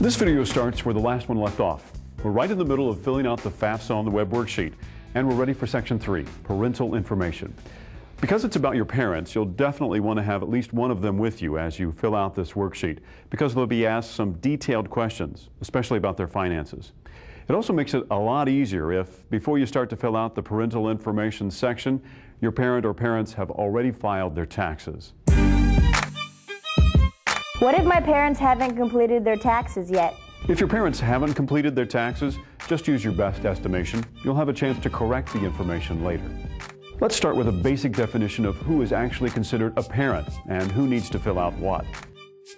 This video starts where the last one left off. We're right in the middle of filling out the FAFSA on the web worksheet, and we're ready for Section 3, Parental Information. Because it's about your parents, you'll definitely want to have at least one of them with you as you fill out this worksheet, because they'll be asked some detailed questions, especially about their finances. It also makes it a lot easier if, before you start to fill out the parental information section, your parent or parents have already filed their taxes. What if my parents haven't completed their taxes yet? If your parents haven't completed their taxes, just use your best estimation. You'll have a chance to correct the information later. Let's start with a basic definition of who is actually considered a parent and who needs to fill out what.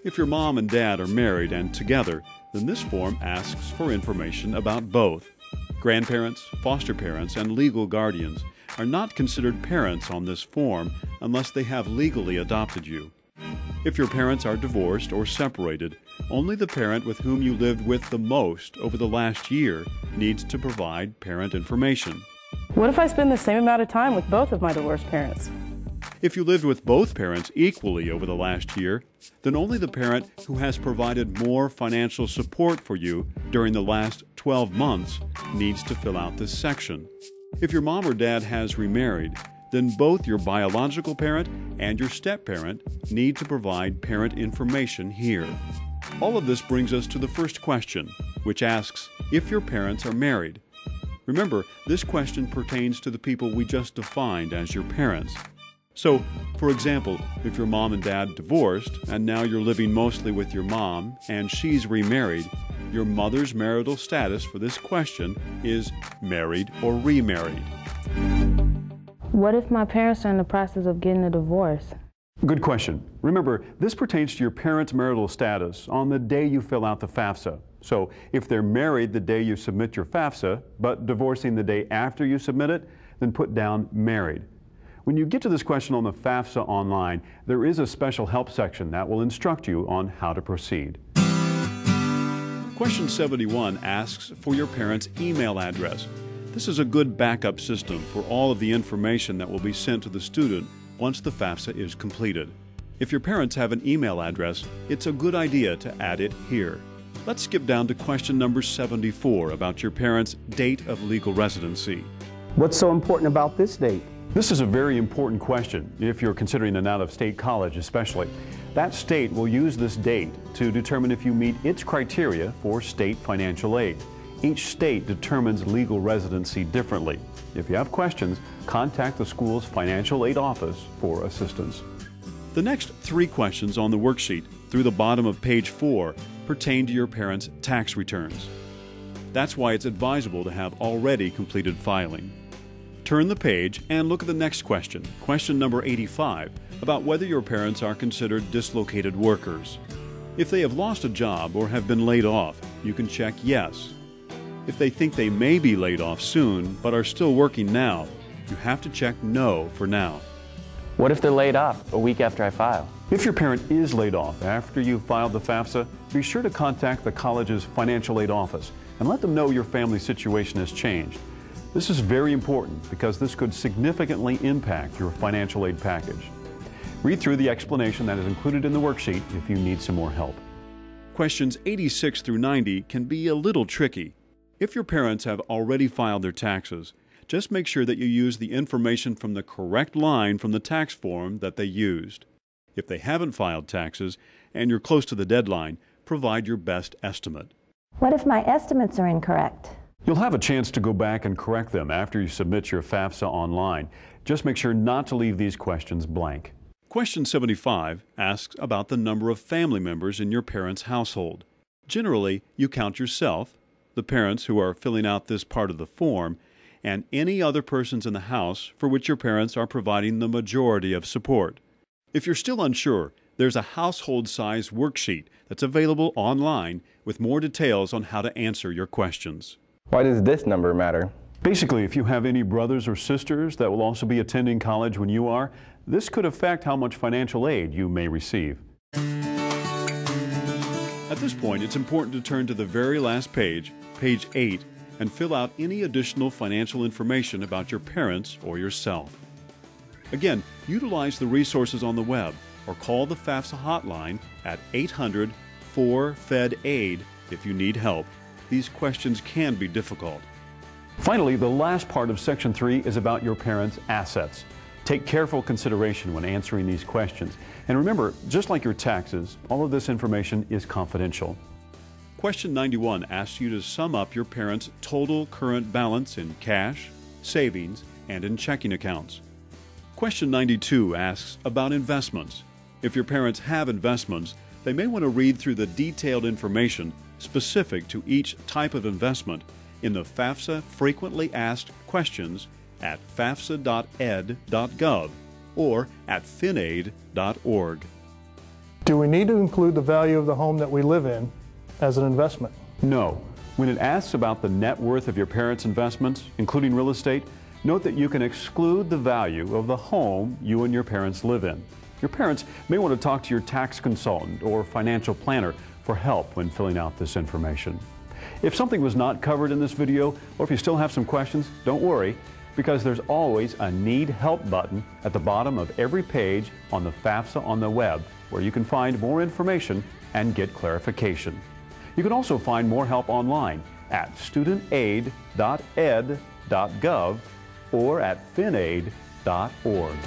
If your mom and dad are married and together, then this form asks for information about both. Grandparents, foster parents, and legal guardians are not considered parents on this form unless they have legally adopted you. If your parents are divorced or separated, only the parent with whom you lived with the most over the last year needs to provide parent information. What if I spend the same amount of time with both of my divorced parents? If you lived with both parents equally over the last year, then only the parent who has provided more financial support for you during the last 12 months needs to fill out this section. If your mom or dad has remarried, then both your biological parent and your step-parent need to provide parent information here. All of this brings us to the first question, which asks if your parents are married. Remember, this question pertains to the people we just defined as your parents. So, for example, if your mom and dad divorced and now you're living mostly with your mom and she's remarried, your mother's marital status for this question is married or remarried. What if my parents are in the process of getting a divorce? Good question. Remember, this pertains to your parents' marital status on the day you fill out the FAFSA. So if they're married the day you submit your FAFSA, but divorcing the day after you submit it, then put down married. When you get to this question on the FAFSA online, there is a special help section that will instruct you on how to proceed. Question 71 asks for your parents' email address. This is a good backup system for all of the information that will be sent to the student once the FAFSA is completed. If your parents have an email address, it's a good idea to add it here. Let's skip down to question number 74 about your parents' date of legal residency. What's so important about this date? This is a very important question if you're considering an out-of-state college especially. That state will use this date to determine if you meet its criteria for state financial aid. Each state determines legal residency differently. If you have questions, contact the school's financial aid office for assistance. The next three questions on the worksheet through the bottom of page 4 pertain to your parents' tax returns. That's why it's advisable to have already completed filing. Turn the page and look at the next question, question number 85, about whether your parents are considered dislocated workers. If they have lost a job or have been laid off, you can check yes. If they think they may be laid off soon but are still working now, you have to check no for now. What if they're laid off a week after I file? If your parent is laid off after you've filed the FAFSA, be sure to contact the college's financial aid office and let them know your family situation has changed. This is very important because this could significantly impact your financial aid package. Read through the explanation that is included in the worksheet if you need some more help. Questions 86 through 90 can be a little tricky. If your parents have already filed their taxes, just make sure that you use the information from the correct line from the tax form that they used. If they haven't filed taxes and you're close to the deadline, provide your best estimate. What if my estimates are incorrect? You'll have a chance to go back and correct them after you submit your FAFSA online. Just make sure not to leave these questions blank. Question 75 asks about the number of family members in your parents' household. Generally, you count yourself, the parents who are filling out this part of the form, and any other persons in the house for which your parents are providing the majority of support. If you're still unsure, there's a household size worksheet that's available online with more details on how to answer your questions. Why does this number matter? Basically, if you have any brothers or sisters that will also be attending college when you are, this could affect how much financial aid you may receive. At this point, it's important to turn to the very last page, page 8, and fill out any additional financial information about your parents or yourself. Again, utilize the resources on the web or call the FAFSA hotline at 800-4-FED-AID if you need help. These questions can be difficult. Finally, the last part of Section 3 is about your parents' assets. Take careful consideration when answering these questions. And remember, just like your taxes, all of this information is confidential. Question 91 asks you to sum up your parents' total current balance in cash, savings, and in checking accounts. Question 92 asks about investments. If your parents have investments, they may want to read through the detailed information specific to each type of investment in the FAFSA Frequently Asked Questions at fafsa.ed.gov or at finaid.org. Do we need to include the value of the home that we live in as an investment? No. When it asks about the net worth of your parents' investments, including real estate, note that you can exclude the value of the home you and your parents live in. Your parents may want to talk to your tax consultant or financial planner for help when filling out this information. If something was not covered in this video, or if you still have some questions, don't worry, because there's always a Need Help button at the bottom of every page on the FAFSA on the web, where you can find more information and get clarification. You can also find more help online at studentaid.ed.gov or at finaid.org.